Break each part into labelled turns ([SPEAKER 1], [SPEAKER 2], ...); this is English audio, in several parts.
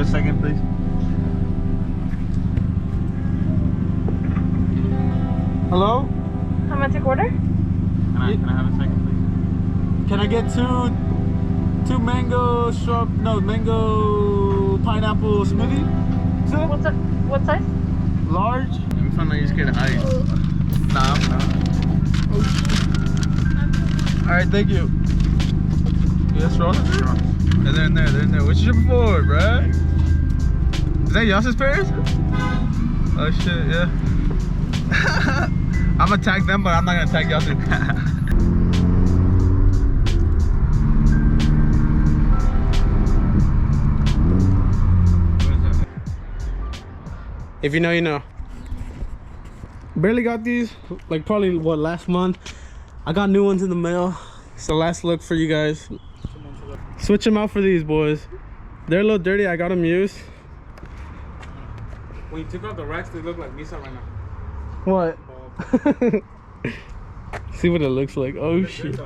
[SPEAKER 1] a second, please?
[SPEAKER 2] Hello?
[SPEAKER 3] How much a quarter?
[SPEAKER 1] Can I have a second, please?
[SPEAKER 2] Can I get two mango pineapple smoothie?
[SPEAKER 3] What size?
[SPEAKER 2] Large?
[SPEAKER 1] I'm finding you scared of heights. Nah, I'm not.
[SPEAKER 2] Alright, thank you. Yes, straws?
[SPEAKER 1] They're in there. What you tripping for, bruh? Is that Yasser's parents? Oh shit, yeah. I'm gonna tag them, but I'm not gonna tag Yasser.
[SPEAKER 2] If you know, you know. Barely got these, like probably what, last month. I got new ones in the mail. It's the last look for you guys. Switch them out for these boys. They're a little dirty. I got them used.
[SPEAKER 4] When you took out the racks, they look like Misa right now.
[SPEAKER 2] What? See what it looks like. Oh shit.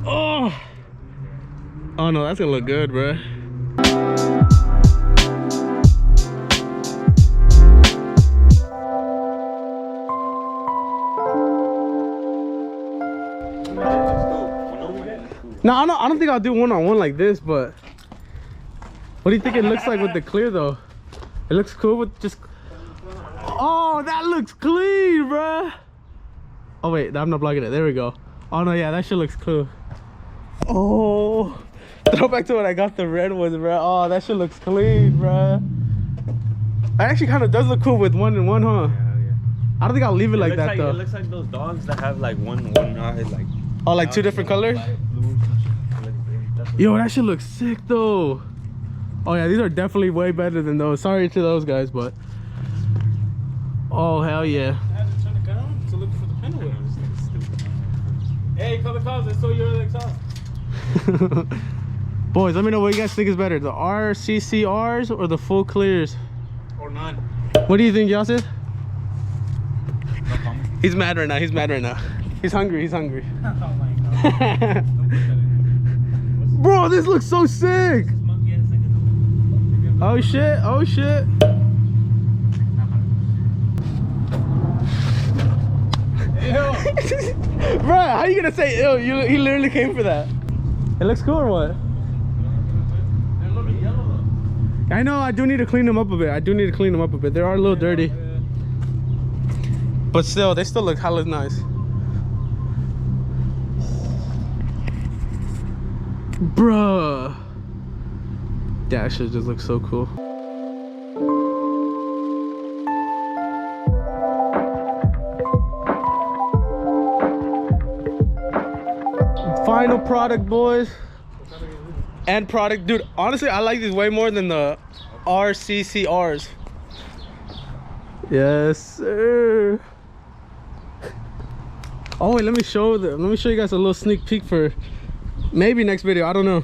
[SPEAKER 2] Oh. Oh no, that's gonna look good, bro. No, I don't think I'll do one-on-one like this, but what do you think it looks like with the clear though? It looks cool with just. Oh, that looks clean, bruh. Oh wait, I'm not blocking it. There we go. Oh no, yeah, that shit looks cool. Oh, throw back to when I got the red ones, bruh. Oh, that shit looks clean, bruh. It actually kind of does look cool with one and one, huh?
[SPEAKER 1] Yeah.
[SPEAKER 2] I don't think I'll leave it like that though.
[SPEAKER 1] It looks like those dogs that have like one eye, like.
[SPEAKER 2] Oh, like two different colors? Yo, that shit looks sick though. Oh yeah, these are definitely way better than those. Sorry to those guys, but oh hell yeah.
[SPEAKER 4] I had to turn the gun on to look for the pinwheel. Hey, color clouds, I saw your exhaust.
[SPEAKER 2] Boys, let me know what you guys think is better, the RCCRs or the full clears?
[SPEAKER 4] Or none.
[SPEAKER 2] What do you think, Yasser?
[SPEAKER 1] No comment.
[SPEAKER 2] He's mad right now. He's mad right now. He's hungry. He's hungry.
[SPEAKER 4] Oh my god.
[SPEAKER 2] Bro, this looks so sick. Oh shit. Oh shit. Bro, how you gonna say ill? He literally came for that. It looks cool or what?
[SPEAKER 4] They're a little bit yellow though.
[SPEAKER 2] I know. I do need to clean them up a bit. They are a little dirty. But still, they still look hella nice. Bruh. That shit just looks so cool. Final product, boys. End product. Dude, honestly, I like these way more than the RCCRs. Yes, sir. Oh wait, let me show you guys a little sneak peek for maybe next video. I don't know.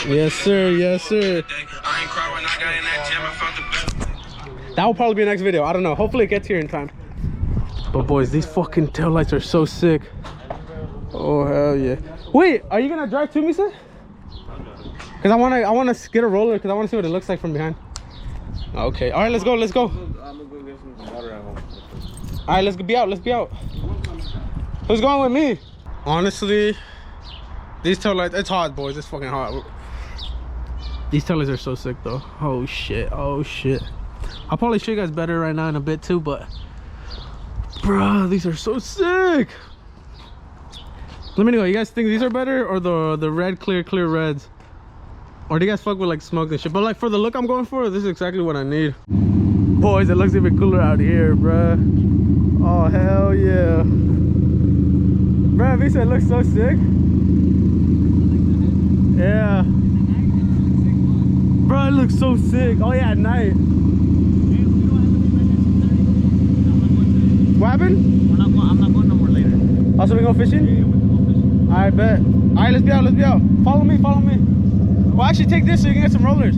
[SPEAKER 2] Yes sir, yes sir. That will probably be next video. I don't know. Hopefully it gets here in time. But boys, these fucking taillights are so sick. Oh hell yeah. Wait, are you gonna drive to me, sir? Cause I wanna get a roller because I wanna see what it looks like from behind. Okay, all right, let's go.
[SPEAKER 1] I'm gonna go get some water at home.
[SPEAKER 2] All right, let's be out. Who's going with me? Honestly, these taillights, it's hot, boys. It's fucking hot. These taillights are so sick, though. Oh shit. I'll probably show you guys better right now in a bit too, but bro, these are so sick. Let me know. You guys think these are better or the red clear reds? Or do you guys fuck with like smoke and shit? But like for the look I'm going for, this is exactly what I need. Boys, it looks even cooler out here, bruh. Oh hell yeah. Bruh, this it looks so sick. Yeah. Bro, it looks so sick. Oh yeah, at night. What happened?
[SPEAKER 1] I'm not going no more later.
[SPEAKER 2] Also, we go fishing?
[SPEAKER 1] Yeah, we can go fishing.
[SPEAKER 2] Alright, bet. Alright, let's be out. Follow me. Well, actually, take this so you can get some rollers.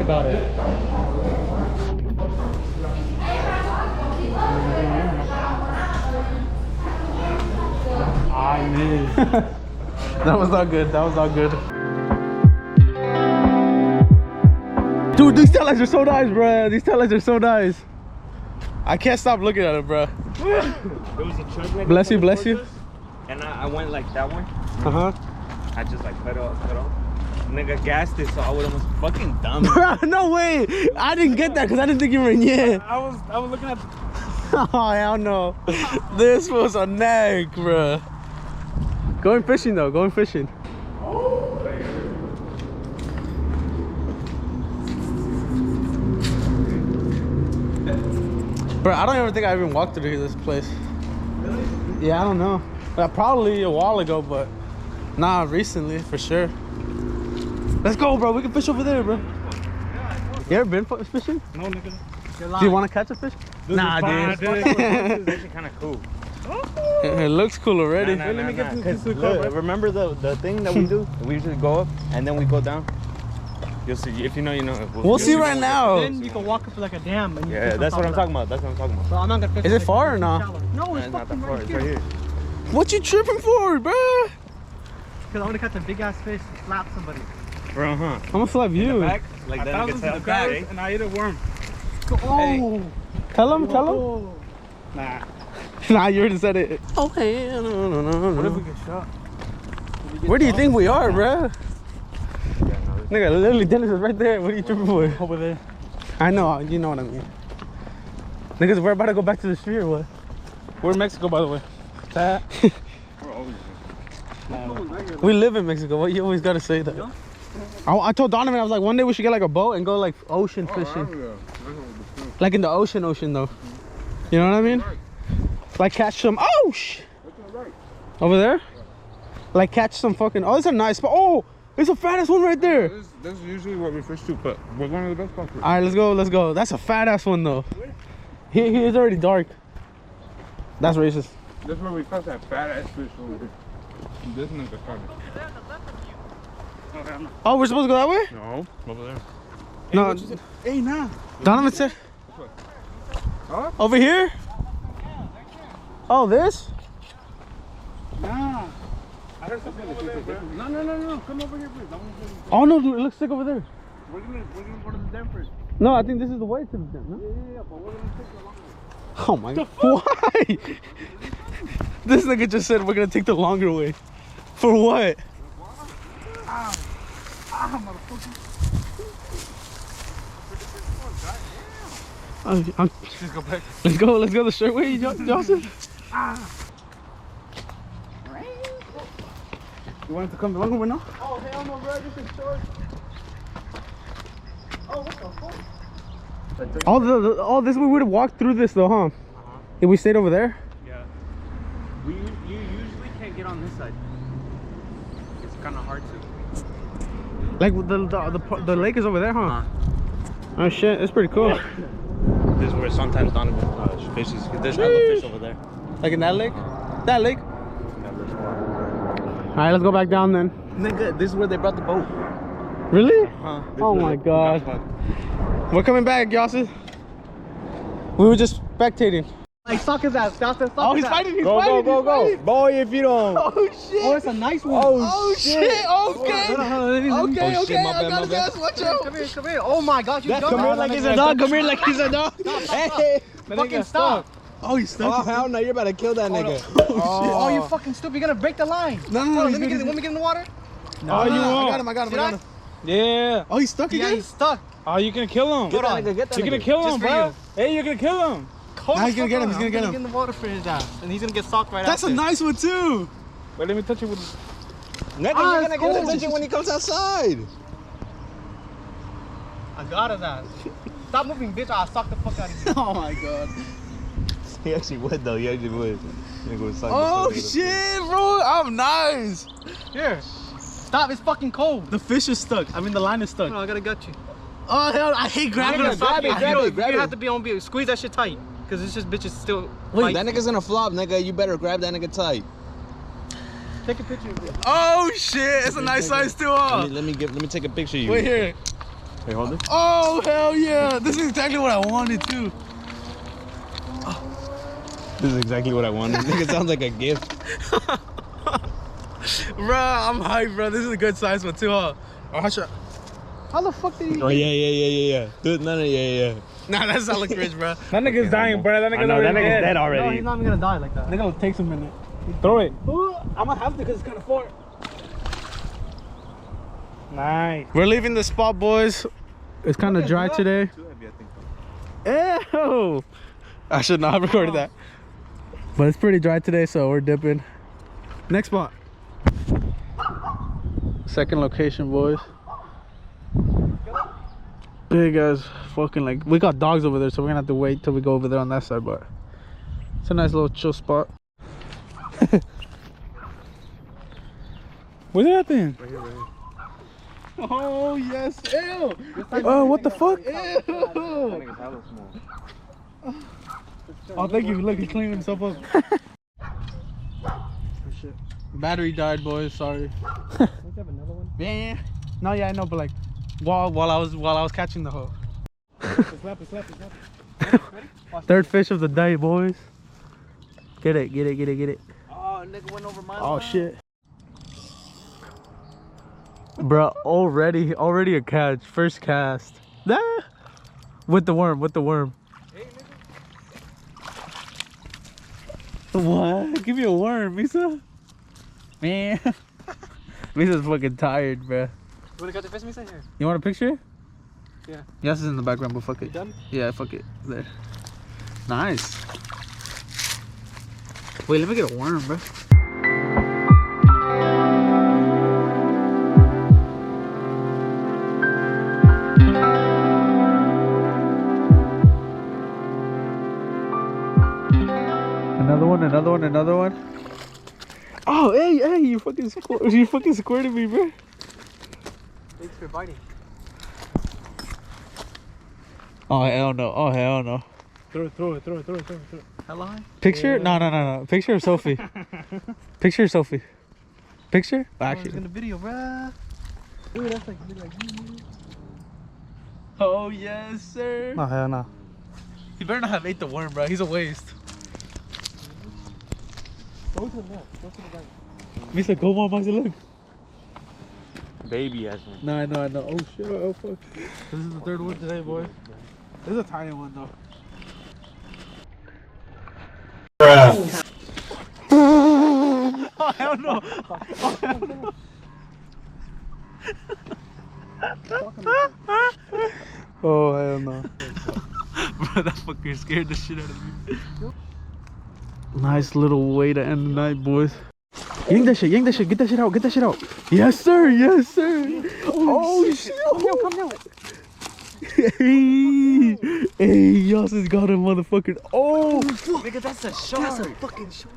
[SPEAKER 2] about it. I missed. That was not good. That was not good. Dude, these taillights are so nice, bro. These taillights are so nice. I can't stop looking at them, bro.
[SPEAKER 4] There was a truck nigga
[SPEAKER 2] Bless you,
[SPEAKER 4] coming
[SPEAKER 2] bless
[SPEAKER 4] towards
[SPEAKER 2] you.
[SPEAKER 4] us, and I went like that one.
[SPEAKER 2] Uh-huh.
[SPEAKER 4] I just like cut off. Nigga gassed it, so I would almost fucking dumb.
[SPEAKER 2] No way. I didn't get that because I didn't think you were in yeah.
[SPEAKER 4] I was looking at.
[SPEAKER 2] Oh, hell no. This was a nag, bro. Going fishing though, going fishing. Bro, I don't even think I even walked through this place. Really? Yeah, I don't know. Probably a while ago, but not recently, for sure. Let's go, bro. We can fish over there, bro. You ever been fishing?
[SPEAKER 4] No, nigga.
[SPEAKER 2] Do you want to catch a fish? Nah, dude.
[SPEAKER 4] This is kind of cool.
[SPEAKER 2] It looks cool already.
[SPEAKER 4] Let me get this look, remember the thing that we do? We usually go up and then we go down. You'll see. If you know, you know.
[SPEAKER 2] We'll see right now.
[SPEAKER 5] Then you can walk up to like a dam. And
[SPEAKER 4] Yeah, that's what I'm talking about. That's what I'm talking about.
[SPEAKER 5] So I'm not gonna fish.
[SPEAKER 2] Is it far or not?
[SPEAKER 5] No, it's
[SPEAKER 4] It's not that
[SPEAKER 5] fucking
[SPEAKER 4] far.
[SPEAKER 5] right
[SPEAKER 4] It's
[SPEAKER 5] here.
[SPEAKER 4] right here.
[SPEAKER 2] What you tripping for, bro?
[SPEAKER 5] Because I want to catch a big ass fish and slap somebody.
[SPEAKER 4] Bro, huh?
[SPEAKER 2] I'm gonna slap you.
[SPEAKER 4] Back, like that. Thousands of crabs, and I ate a worm.
[SPEAKER 5] Oh.
[SPEAKER 2] Tell him.
[SPEAKER 5] Nah.
[SPEAKER 2] Nah, you already said it. Okay. No.
[SPEAKER 5] What if we get shot?
[SPEAKER 2] Where do you think we are, bro? Nigga, literally Dennis is right there. What are you tripping for?
[SPEAKER 5] Over there.
[SPEAKER 2] I know, you know what I mean. Niggas, we're about to go back to the street or what?
[SPEAKER 5] We're in Mexico, by the way. That.
[SPEAKER 2] We live in Mexico. What you always gotta say that? I told Donovan, I was like, one day we should get like a boat and go like ocean fishing. Like in the ocean though. You know what I mean? Like catch some, oh shit. Over there? Like catch some fucking, oh, it's a nice spot. Oh, it's a fat ass one right there.
[SPEAKER 1] This is usually what we fish to, but we're going to the best spot.
[SPEAKER 2] All right, let's go. That's a fat ass one though. He is already dark. That's racist.
[SPEAKER 1] That's where we caught that fat ass fish over here. This nigga caught it.
[SPEAKER 2] Oh, we're supposed to go that way?
[SPEAKER 1] No, over there.
[SPEAKER 2] No.
[SPEAKER 5] Hey, nah.
[SPEAKER 2] Donovan said.
[SPEAKER 1] Huh?
[SPEAKER 2] Over here? Oh, this?
[SPEAKER 5] Nah.
[SPEAKER 1] I heard something like this. No. Come over here, please.
[SPEAKER 2] Oh no, dude, it looks sick over there.
[SPEAKER 1] We're gonna go to the dam first.
[SPEAKER 2] No, I think this is the way to the dam, no?
[SPEAKER 1] Yeah, but we're gonna take the long way.
[SPEAKER 2] Oh my god. Why? This nigga just said we're gonna take the longer way. For what?
[SPEAKER 1] Just go back.
[SPEAKER 2] Let's go the straight way, Joseph.
[SPEAKER 1] You want it to come the longer way now?
[SPEAKER 5] Oh, hell no, bro. This is short. Oh, what the fuck?
[SPEAKER 2] All this we would have walked through this though, huh? If we stayed over there?
[SPEAKER 4] Yeah. You usually can't get on this side. It's kind of hard to.
[SPEAKER 2] Like the lake is over there, huh? Oh shit, it's pretty cool.
[SPEAKER 4] This is where sometimes Donovan fishes. There's hella fish over there.
[SPEAKER 2] Like in that lake? That lake? Alright, let's go back down then.
[SPEAKER 4] Nigga, this is where they brought the boat.
[SPEAKER 2] Really?
[SPEAKER 4] Huh?
[SPEAKER 2] Oh my god. We're coming back, Yossi. We were just spectating.
[SPEAKER 5] Like, suck his ass. That's the
[SPEAKER 2] Oh, he's fighting, he's fighting.
[SPEAKER 4] Boy, if you don't.
[SPEAKER 2] Oh shit.
[SPEAKER 5] Oh, it's a nice one.
[SPEAKER 2] Oh shit. Okay. Okay,
[SPEAKER 4] Oh, shit, my
[SPEAKER 2] I
[SPEAKER 4] bad,
[SPEAKER 2] gotta
[SPEAKER 4] my bad.
[SPEAKER 2] guess. Watch out.
[SPEAKER 5] Come here. Oh my god, you
[SPEAKER 4] Come here like he's a dog. Come here like he's a dog.
[SPEAKER 5] Hey, fucking stop.
[SPEAKER 2] Oh, he's stuck.
[SPEAKER 4] Oh, hell no. You're about to kill that nigga.
[SPEAKER 5] Oh, you fucking stupid. You're gonna break the line.
[SPEAKER 2] No,
[SPEAKER 5] Hold on,
[SPEAKER 2] he's
[SPEAKER 5] let me
[SPEAKER 2] good.
[SPEAKER 5] get in the water.
[SPEAKER 2] Oh, you
[SPEAKER 1] I got him.
[SPEAKER 2] Yeah. Oh, he's stuck
[SPEAKER 5] Yeah,
[SPEAKER 2] again?
[SPEAKER 5] he's stuck.
[SPEAKER 1] Oh, you gonna kill him?
[SPEAKER 5] Hold on.
[SPEAKER 4] Get that
[SPEAKER 1] You're gonna
[SPEAKER 4] nigga.
[SPEAKER 1] kill him,
[SPEAKER 5] Just for
[SPEAKER 1] bro.
[SPEAKER 5] you.
[SPEAKER 1] Hey, you're gonna kill him.
[SPEAKER 2] Nah, he's gonna get him, he's gonna get
[SPEAKER 5] Get
[SPEAKER 2] him.
[SPEAKER 5] in the water for his ass, and he's gonna get socked right
[SPEAKER 2] That's
[SPEAKER 5] after.
[SPEAKER 2] a nice one too.
[SPEAKER 1] Wait, let me touch it with.
[SPEAKER 4] Nigga,
[SPEAKER 5] Ah,
[SPEAKER 4] you're gonna
[SPEAKER 5] it's
[SPEAKER 4] get
[SPEAKER 5] cool.
[SPEAKER 4] attention when he comes outside.
[SPEAKER 5] I got his ass. Stop moving, bitch, or I'll sock the fuck out of you.
[SPEAKER 2] Oh my god.
[SPEAKER 4] He actually would though. He actually would. Nigga would suck
[SPEAKER 2] Oh
[SPEAKER 4] the fuck out of him.
[SPEAKER 2] shit, bro. I'm nice.
[SPEAKER 5] Here. Stop, it's fucking cold.
[SPEAKER 2] The fish is stuck. I mean, the line is stuck.
[SPEAKER 5] Hold on, I gotta gut you.
[SPEAKER 2] Oh hell, I hate grabbing
[SPEAKER 5] I'm
[SPEAKER 2] it.
[SPEAKER 5] gonna sock you.
[SPEAKER 4] grab it, grab
[SPEAKER 5] You
[SPEAKER 4] it.
[SPEAKER 5] have to be on beat. Squeeze that shit tight. Cause this just bitch is still.
[SPEAKER 4] Wait, that nigga's gonna flop, nigga. You better grab that nigga tight.
[SPEAKER 5] Take a picture of it.
[SPEAKER 2] Oh shit, it's a nice size too, huh?
[SPEAKER 4] Let me take a picture of you.
[SPEAKER 2] Wait here.
[SPEAKER 4] Wait, hold it.
[SPEAKER 2] Oh, hell yeah. This is exactly what I wanted, too.
[SPEAKER 4] This is exactly what I wanted. It sounds like a gift.
[SPEAKER 2] Bruh, I'm hyped, bro. This is a good size one, too, huh? Oh, how the fuck did he...
[SPEAKER 4] Oh, yeah. Dude, yeah.
[SPEAKER 2] Nah, that's not look rich, bro. That nigga's dying, bro. That nigga's already dead.
[SPEAKER 4] dead
[SPEAKER 5] No,
[SPEAKER 4] already.
[SPEAKER 5] he's not even gonna die like that.
[SPEAKER 2] Nigga, it takes a minute.
[SPEAKER 5] Throw it.
[SPEAKER 2] Ooh, I'm gonna have to because it's kind of far.
[SPEAKER 5] Nice.
[SPEAKER 2] We're leaving the spot, boys. It's kind of dry today.
[SPEAKER 4] Too heavy, I think.
[SPEAKER 2] Ew! I should not have recorded that. But it's pretty dry today, so we're dipping. Next spot. Second location, boys. Big ass fucking, like, we got dogs over there, so we're gonna have to wait till we go over there on that side, but it's a nice little chill spot.
[SPEAKER 5] Where's that thing?
[SPEAKER 4] Right here.
[SPEAKER 2] Oh yes, ew! Oh, what the fuck? Ew!
[SPEAKER 4] That nigga's hella small.
[SPEAKER 2] Oh, thank you. Look, he's cleaning himself up. Oh shit. Battery died, boys. Sorry.
[SPEAKER 5] Don't you have another one?
[SPEAKER 2] Yeah. No, yeah, I know, but like, while I was catching the hoe.
[SPEAKER 5] It's left. Ready?
[SPEAKER 2] Third fish of the day, boys. Get it.
[SPEAKER 4] Oh, nigga went over my
[SPEAKER 2] Oh
[SPEAKER 4] line.
[SPEAKER 2] shit. Bruh, already a catch. First cast. Nah. With the worm.
[SPEAKER 4] Hey, nigga.
[SPEAKER 2] What? Give me a worm, Misa. Man. Misa's fucking tired, bruh.
[SPEAKER 5] You wanna cut the fish, Misa? Here.
[SPEAKER 2] You want a picture?
[SPEAKER 5] Yeah.
[SPEAKER 2] Yes, is in the background, but fuck it.
[SPEAKER 5] You done?
[SPEAKER 2] Yeah, fuck it. There. Nice. Wait, let me get a worm, bro. Another one. Oh, hey, you fucking squirted me, bro.
[SPEAKER 5] Thanks for biting.
[SPEAKER 2] Oh hell no.
[SPEAKER 5] Throw it. Hella high?
[SPEAKER 2] Picture?
[SPEAKER 5] Yeah.
[SPEAKER 2] No. Picture of Sophie. Picture of Sophie. Picture?
[SPEAKER 5] Oh, it's
[SPEAKER 2] Actually.
[SPEAKER 5] in the video, bruh. Ooh, that's like you.
[SPEAKER 2] Oh yes, sir.
[SPEAKER 5] No, hell no.
[SPEAKER 2] He better not have ate the worm, bro. He's a waste.
[SPEAKER 5] Go to the left. Go to the right.
[SPEAKER 2] Misa, go on, Maxi, look.
[SPEAKER 4] Baby ass one.
[SPEAKER 2] No, I know. Oh shit. Oh fuck. This is the third one today, boy. This is a tiny one though. Oh hell no. Oh hell no. Bro, that fucker scared the shit out of me. Nice little way to end the night, boys. Yank that shit, get that shit out. Yes sir. Oh shit.
[SPEAKER 5] Come down.
[SPEAKER 2] Hey, Yassin's got him, motherfucker. Oh,
[SPEAKER 5] Nigga, that's a shark. That's a fucking shark.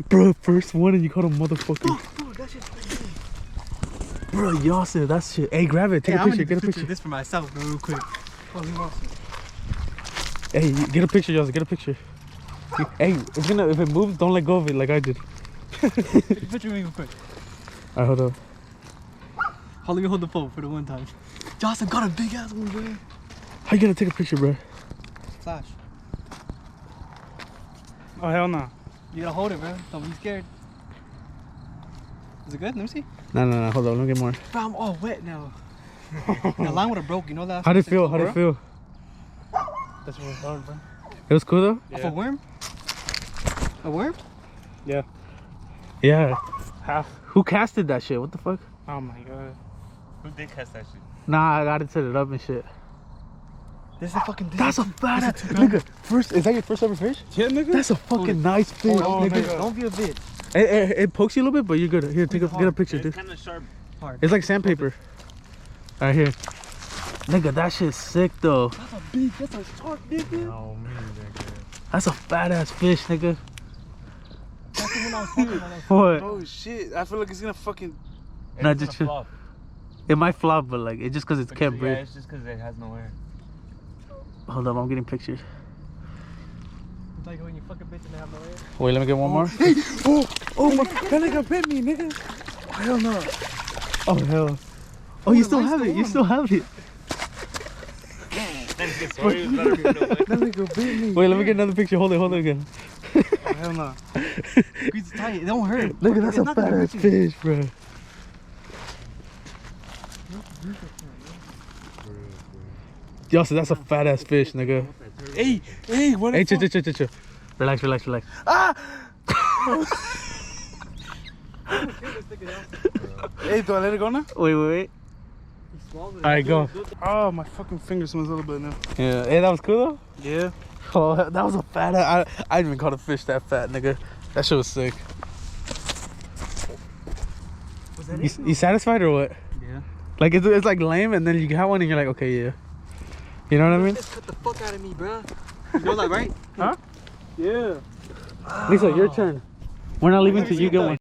[SPEAKER 2] bro, first one and you caught a motherfucker.
[SPEAKER 5] Bro, that shit's crazy.
[SPEAKER 2] Bro, Yassin, that shit. Hey, grab it. Take a picture. Get a picture.
[SPEAKER 5] Of this for myself, bro, real quick. Oh, he wants it.
[SPEAKER 2] Hey, get a picture, Yassin. Get a picture. Hey, if it moves, don't let go of it like I did.
[SPEAKER 5] Take a picture of me real quick.
[SPEAKER 2] Alright, hold on.
[SPEAKER 5] Let me hold the phone for the one time. Johnson got a big ass one, bro.
[SPEAKER 2] How you gonna take a picture, bro?
[SPEAKER 5] Flash.
[SPEAKER 6] Oh, hell no.
[SPEAKER 5] You gotta hold it, bro. Don't be scared. Is it good? Let me see.
[SPEAKER 2] No. Hold on. Let me get more.
[SPEAKER 5] Bro, I'm all wet now. The line would have broke, you know that?
[SPEAKER 2] How'd it feel?
[SPEAKER 5] That's
[SPEAKER 6] That's what it's hard, bro.
[SPEAKER 2] It was cool though?
[SPEAKER 5] Off a worm? A worm?
[SPEAKER 2] Yeah.
[SPEAKER 6] Half.
[SPEAKER 2] Who casted that shit? What the fuck?
[SPEAKER 6] Oh my god.
[SPEAKER 4] Who did cast that shit?
[SPEAKER 2] Nah, I gotta set it up and shit.
[SPEAKER 5] This is a fucking...
[SPEAKER 2] That's a fat ass. Nigga, is that your first ever fish?
[SPEAKER 6] Yeah, nigga.
[SPEAKER 2] That's a fucking nice fish,
[SPEAKER 5] Oh,
[SPEAKER 2] nigga.
[SPEAKER 5] nigga. Don't be a bitch.
[SPEAKER 2] It pokes you a little bit, but you're good. Here, get a picture,
[SPEAKER 4] It's
[SPEAKER 2] dude.
[SPEAKER 4] kind of sharp.
[SPEAKER 2] It's like sandpaper. Alright, here. Nigga, that shit's sick though.
[SPEAKER 5] That's a shark, nigga.
[SPEAKER 4] Oh, man, nigga.
[SPEAKER 2] That's a fat ass fish, nigga.
[SPEAKER 5] That's the one I was talking about.
[SPEAKER 2] What?
[SPEAKER 6] Oh shit. I feel like it's gonna fucking.
[SPEAKER 2] Nah,
[SPEAKER 4] It's
[SPEAKER 2] just
[SPEAKER 4] gonna flop.
[SPEAKER 2] It might flop, but like it's just cause it's can't
[SPEAKER 4] Yeah,
[SPEAKER 2] breathe.
[SPEAKER 4] it's just because it has no air.
[SPEAKER 2] Hold up, I'm getting pictures.
[SPEAKER 5] It's like when you fuck a bitch and they have no air.
[SPEAKER 2] Wait, let me get one more.
[SPEAKER 6] Hey! Oh my. That nigga bit me, nigga. Hell no.
[SPEAKER 2] Oh hell. Oh, you still have it. You still have it.
[SPEAKER 6] That nigga bit me.
[SPEAKER 2] Wait, let me get another picture. Hold it again.
[SPEAKER 6] Hell no.
[SPEAKER 5] Squeeze it tight. It don't hurt.
[SPEAKER 2] Look at that's a fat ass fish, bro. Yo, so that's a fat ass fish, nigga.
[SPEAKER 6] Hey, what
[SPEAKER 2] Hey,
[SPEAKER 6] the fuck?
[SPEAKER 2] chill. Relax.
[SPEAKER 6] Hey, do I let it go now?
[SPEAKER 2] Wait. Alright, go.
[SPEAKER 6] Oh, my fucking finger smells a little bit now.
[SPEAKER 2] Yeah, hey, that was cool though?
[SPEAKER 6] Yeah.
[SPEAKER 2] Oh, that was a fat ass. I didn't even caught a fish that fat, nigga. That shit was sick. You satisfied or what?
[SPEAKER 5] Yeah.
[SPEAKER 2] Like, it's like lame, and then you have one and you're like, okay, yeah. You know what I mean?
[SPEAKER 5] Just cut the fuck out of me, bro. You know that, right?
[SPEAKER 6] Huh? Yeah.
[SPEAKER 2] Lisa, your turn. We're not leaving till you get one.